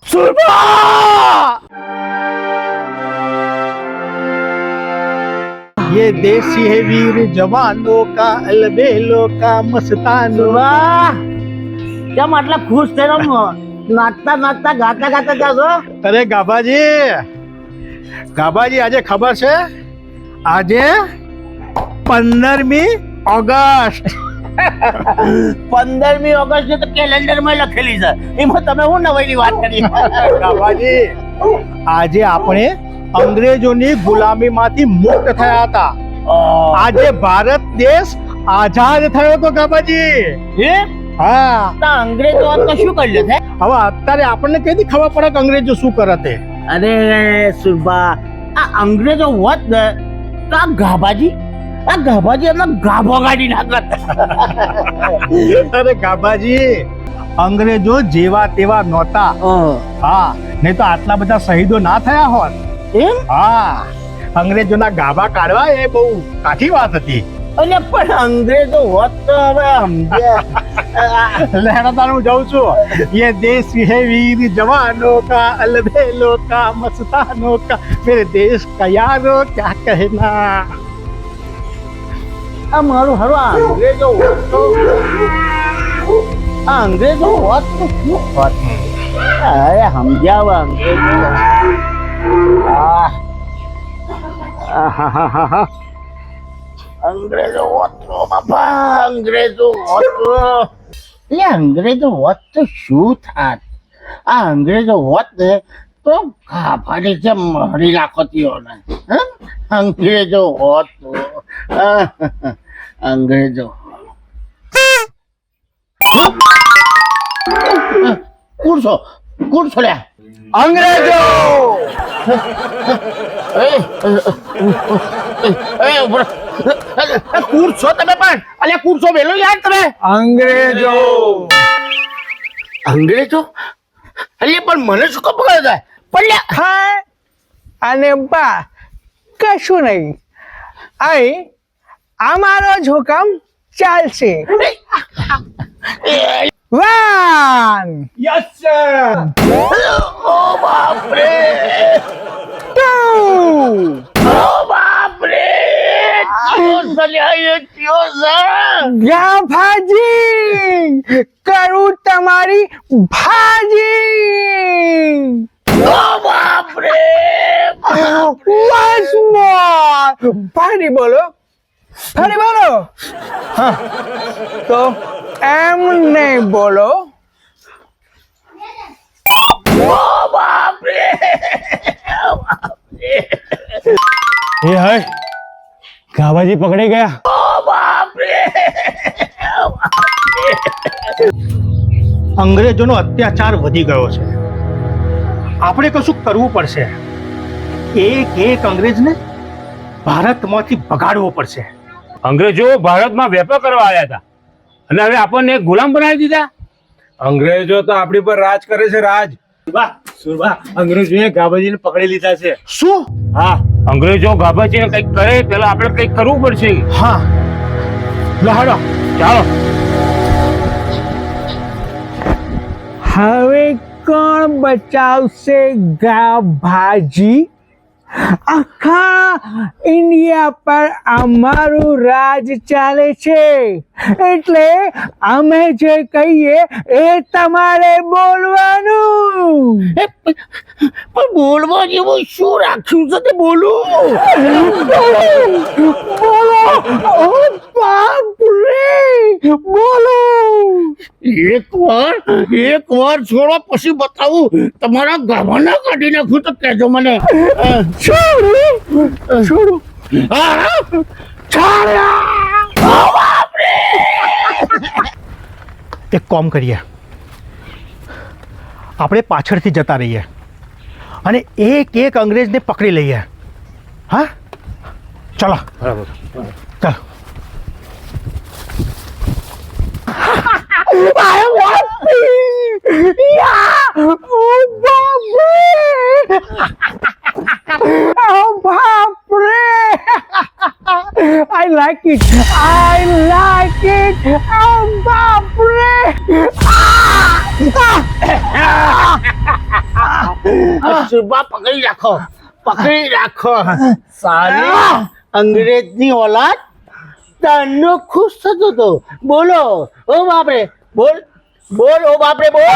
सुरमा ये देसी है वीर जवानों का अलबेलों का मस्तानों વાહ કેમ આટલા ખુશ થઈને નાચતા નાચતા ગાતા ગાતા જાશો? અરે ગાભાજી આજે ખબર છે આજે 15મી ઓગસ્ટ 15મી ઓગસ્ટ તો કેલેન્ડર માં લખેલી છે એમાં તમે હું નવાઈની વાત કરી ગાભાજી આજે આપણે અંગ્રેજોની ગુલામીમાંથી મુક્ત થયા હતા આજે ભારત દેશ આઝાદ થયો તો ગાભાજી હે હા તો અંગ્રેજો તો શું કર્યું છે? હવે અત્યારે આપણને કઈથી ખબર પડે કે અંગ્રેજો શું કરે તે અરે સુરભા આ અંગ્રેજો હોત ને તો આ ગાભાજી એમને ગાભો ગાડી નાખત. અરે ગાભાજી અંગ્રેજો જેવા તેવા નહોતા હા નહીં તો આટલા બધા શહીદો ના થયા હોત એમ? હા અંગ્રેજોના ગાભા કાઢવા એ બહુ કાઠી વાત હતી અને પણ અંગ્રેજો હોત તો હવે સમજ્યા લહેરાતા હું જાઉં છું ये देश है वीर जवानों का अलबेलों का मस्तानों का मेरे देश का यारो क्या कहना આ મારું હારું આ અંગ્રેજો હોત તો શું હોત? અરે સમજાવ અંગ્રેજો અંગ્રેજો હોત તો બાપા અંગ્રેજો હોત તો શું થાત? આ અંગ્રેજો હોત ને તો ગાભાની જેમ મારી નાખો ને અંગ્રેજો હોત તો અંગ્રેજો કુરસો લ્યા અંગ્રેજો કુરસો તમે પણ અલ્યા કુરસો વેલો યાર તમે અંગ્રેજો અલ્યા પણ મને શું ખબર છે પણ હા અને બા કશું નહીં અહીં અમારો જ હુકમ ચાલશે 1 यस सर ઓ બાપરે 2 ઓ બાપરે ગાભાજી કરું તમારી ભાજી once more ફરી બોલો હા તો એમ નહીં બોલો એ હાય ગાભાજી પકડી ગયા અંગ્રેજોનો અત્યાચાર વધી ગયો છે આપણે કશું કરવું પડશે એક અંગ્રેજને ભારતમાંથી ભગાડવો પડશે અંગ્રેજો ભારતમાં વેપાર કરવા આવ્યા હતા અને હવે આપણને ગુલામ બનાવી દીધા. અંગ્રેજો તો આપણી પર રાજ કરે છે રાજ. સુરભા અંગ્રેજોએ ગાભાજીને પકડી લીધા છે શું હા અંગ્રેજો ગાભાજીને કંઈક કરે પેલા આપણે કંઈક કરવું પડશે. હા લહાડો ચાલો હવે કોણ બચાવશે ગાભાજી? આખા ઇન્ડિયા પર અમારું રાજ ચાલે છે એટલે અમે જે કહીએ એ તમારે બોલવાનું. પણ બોલવા જેવું શું રાખ્યું છે તે બોલું બોલો ઓ બાપ રે બોલો. એક વાર છોડો પછી બતાવું તમારા ગાભાના કાઢી નાખું તો કહેજો મને છોડો એક કામ કરીએ આપણે પાછળથી જતા રહીએ અને એક અંગ્રેજને પકડી લઈએ હા ચલો બરાબર ચાલો Oh, Bapre! I like it. Oh, Bapre! Surabha પકડી રાખો સાલી અંગ્રેજની ઓલાદ તનો ખુશ થતો તો બોલો ઓ બાપરે બોલ ઓ બાપરે બોલ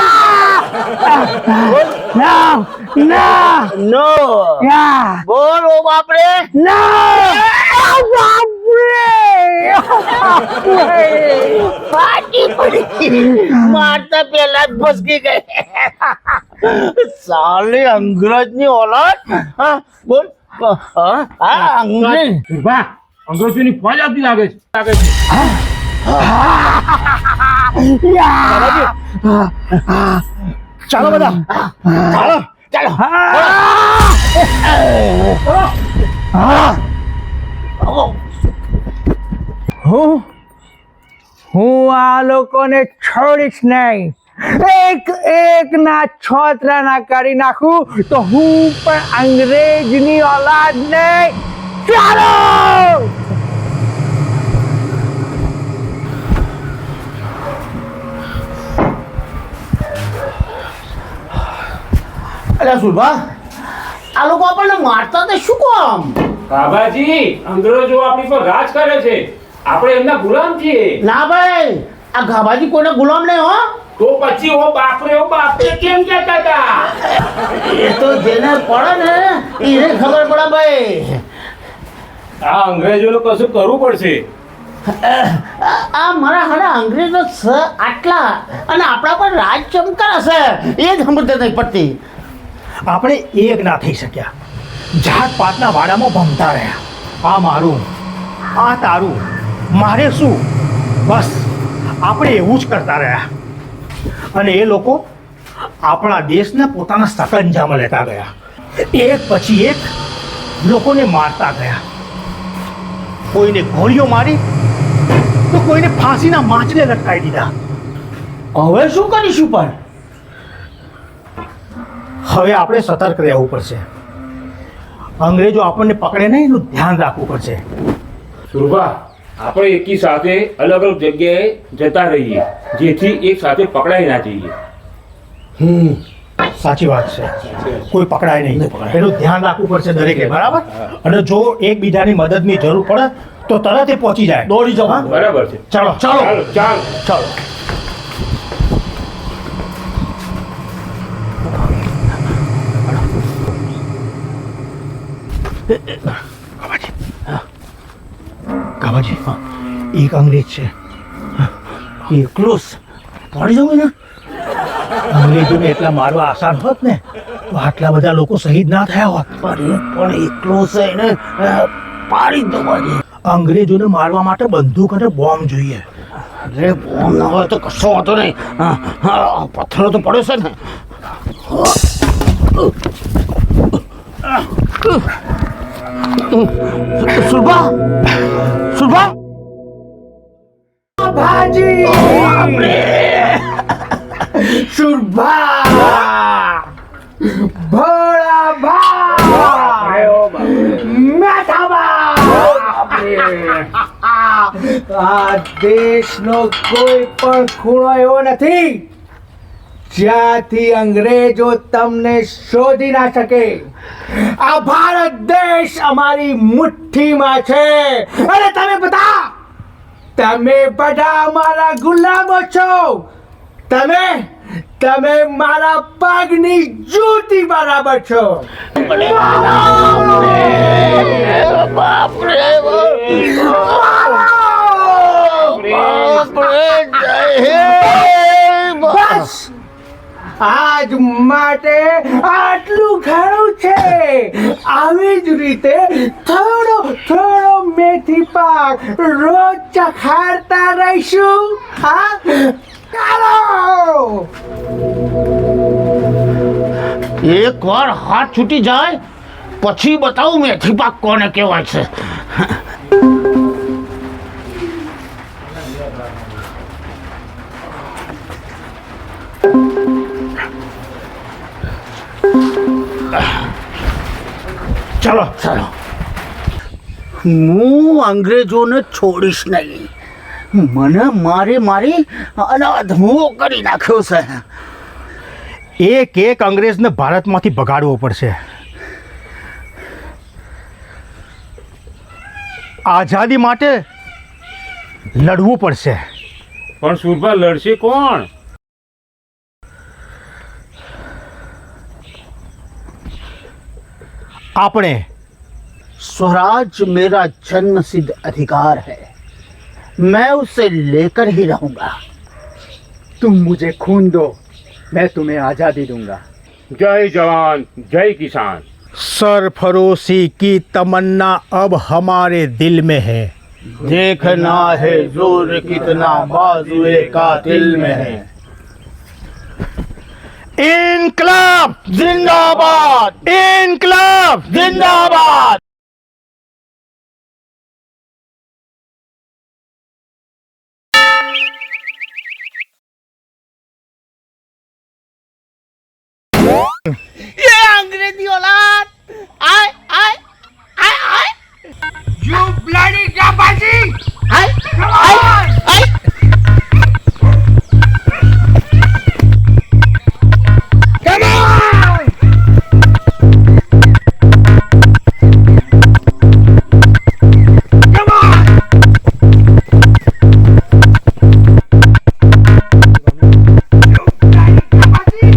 No! No! નો Yeah! બોલ ઓ બાપરે No! Oh, બાપરે! ફાટી પડી મારતા પહેલા જ ફસકી ગઈ સાલી અંગ્રેજની ઓલાદ હા બોલ હા અંગ્રેજ સુરભા અંગ્રેજોની ફોજ આવતી લાગે છે ચાલો બધા ચાલો હું આ લોકોને છોડીશ નહીં એક ના છોતરાના કરી નાખું તો હું પણ અંગ્રેજની ઓલાદ નહીં. ચાલો અરે સુરભા આ લોકો આપણને મારતા તો શું કામ બાબાજી અંગ્રેજો આપણી પર રાજ કરે છે આપણે એમના ગુલામ છીએ ના ભાઈ આ ગાભાજી કોઈને ગુલામ નહીં હો તો પછી ઓ બાપરે કેમ કહેતા હતા એ તો જેને પડે ને એને ખબર પડે ભાઈ આ અંગ્રેજોને કશું કરવું પડશે આ મારા હારા અંગ્રેજો છે આટલા અને આપણા પર રાજ ચમકાર હશે એ જ સમજ નહીં પડતી આપણે એક ના થઈ શક્યા જાત પાતના વાડામાં ભમતા રહ્યા આ મારું આ તારું મારે શું બસ આપણે એવું જ કરતા રહ્યા અને એ લોકો આપણા દેશને પોતાના સકંજામાં લેતા ગયા એક પછી એક લોકોને મારતા ગયા કોઈને ગોળીઓ મારી તો કોઈને ફાંસીના માંચને લટકાવી દીધા હવે શું કરીશું પણ હવે આપણે સતર્ક રહેવું પડશે અંગ્રેજો આપણને પકડે નહીં એનું ધ્યાન રાખવું પડશે સુરભા આપણે એકી સાથે અલગ અલગ જગ્યાએ જતા રહીએ જેથી એક સાથે પકડાઈ ના જઈએ સાચી વાત છે કોઈ પકડાય નહીં એનું ધ્યાન રાખવું પડશે દરેકે બરાબર અને જો એકબીજાની મદદની જરૂર પડે તો તરત એ પહોંચી જાય દોડી જાઓ હા? બરાબર છે ચાલો ચાલો ચાલો કાબાજી એક અંગ્રેજ છે એકલો જ દોડી જાઉં ને અંગ્રેજોને એટલા મારવા આસાન હોત ને તો આટલા બધા લોકો શહીદ ના થયા હોત પણ એકલો છે એને પાડી જ દવા દે અંગ્રેજોને મારવા માટે બંદૂક અને બોમ્બ જોઈએ અરે બોમ્બ ના હોય તો કશો વાંધો નહીં પથ્થરો તો પડ્યો છે ને સુરભા ભાજી સુરભા ભોળા ભા મેઠા આ દેશનો કોઈ પણ ખૂણો એવો નથી જ્યાંથી અંગ્રેજો તમને શોધી ના શકે આ ભારત દેશ અમારી મુઠ્ઠીમાં છે અને તમે બધા અમારા ગુલામો છો તમે મારા પગની જૂતી બરાબર છો બસ આજ માટે આટલું ઘણું છે આવી જ રીતે થોડો મેથી પાક રોજ ચખાડતા રહીશું હા ચાલો એક વાર હાથ છૂટી જાય પછી બતાવું મેથી પાક કોને કહેવાય છે ચાલો ચાલો હું અંગ્રેજોને છોડીશ નહીં મને મારી અને અધમો કરી નાખ્યો છે એક એક અંગ્રેજને ભારતમાંથી ભગાડવો પડશે. આઝાદી માટે લડવું પડશે. પણ સુરભા લડશે કોણ? આપણે. स्वराज मेरा जन्म सिद्ध अधिकार है, मैं उसे लेकर ही रहूंगा. तुम मुझे खून दो, मैं तुम्हें आजादी दूंगा. જય જવાન જય કિસાન. सरफरोशी की तमन्ना अब हमारे दिल में है. देखना है जोर कितना बाजुए कातिल में है. इनकलाब जिंदाबाद, इनकलाब जिंदाबाद. ये अंग्रेजी औलाद आए आए आए आए. You bloody gabaji! आए Come आए on! आए. Come on! Come on! You bloody gabaji!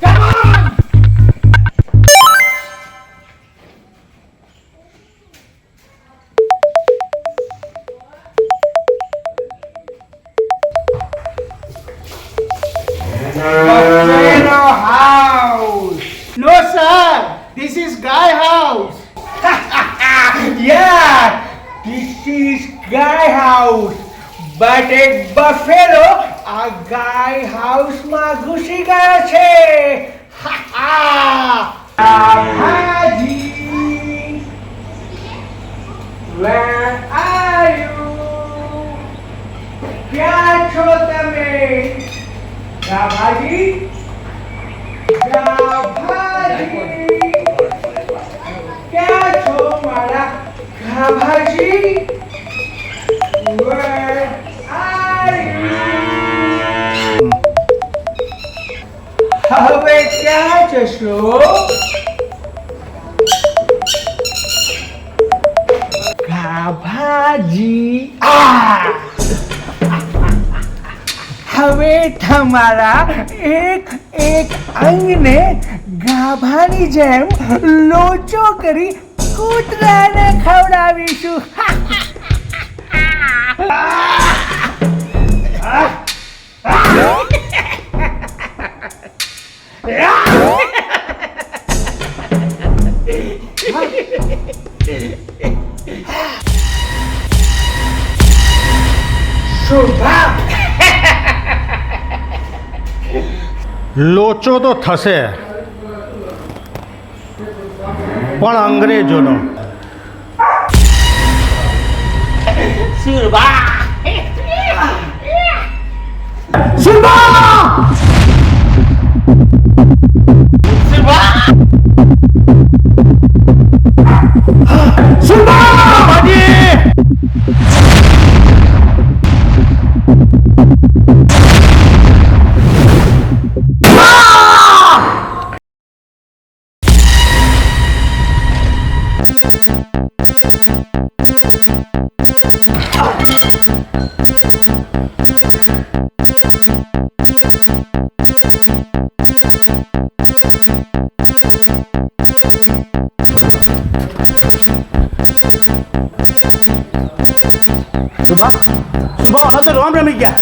Come on! Buffalo house. No sir, this is Guy House. Yeah, this is Guy House. But એક બફેલો આ ગાય હાઉસમાં ઘૂસી ગયો છે. ભાજી, where are you? ક્યાં છો તમે? ગાભાજી, ગાભાજી, ક્યાં છો મારા ગાભાજી? Where are you? હવે ક્યાં જશો? ગાભાજી, હવે તમારા એક એક અંગને ગાભાની જેમ લોચો કરી કૂતરાને ખવડાવીશું. શોભા, લોચો તો થશે પણ અંગ્રેજોનો. સુરભા, સુભા હવે તો રોમ રમી ગયા.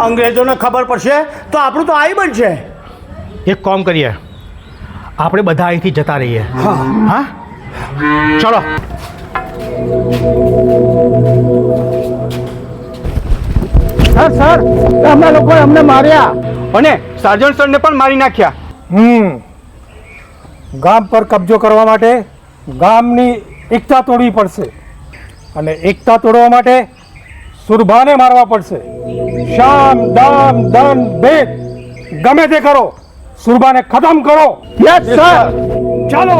અંગ્રેજોને ખબર પડશે તો આપણું તો આઈ બનશે. એક કામ કરીએ, આપણે બધા અહીંથી જતા રહીએ. હા, ચલો. સર, અમે લોકોએ અમને માર્યા અને સાર્જન્ટ સરને પણ મારી નાખ્યા. ગામ પર કબજો કરવા માટે ગામની એકતા તોડવી પડશે અને એકતા તોડવા માટે સુરભાને મારવા પડશે. શામ દામ દન ભેદ ગમે તે કરો, સુરભાને ખતમ કરો. યસ સર, ચાલો.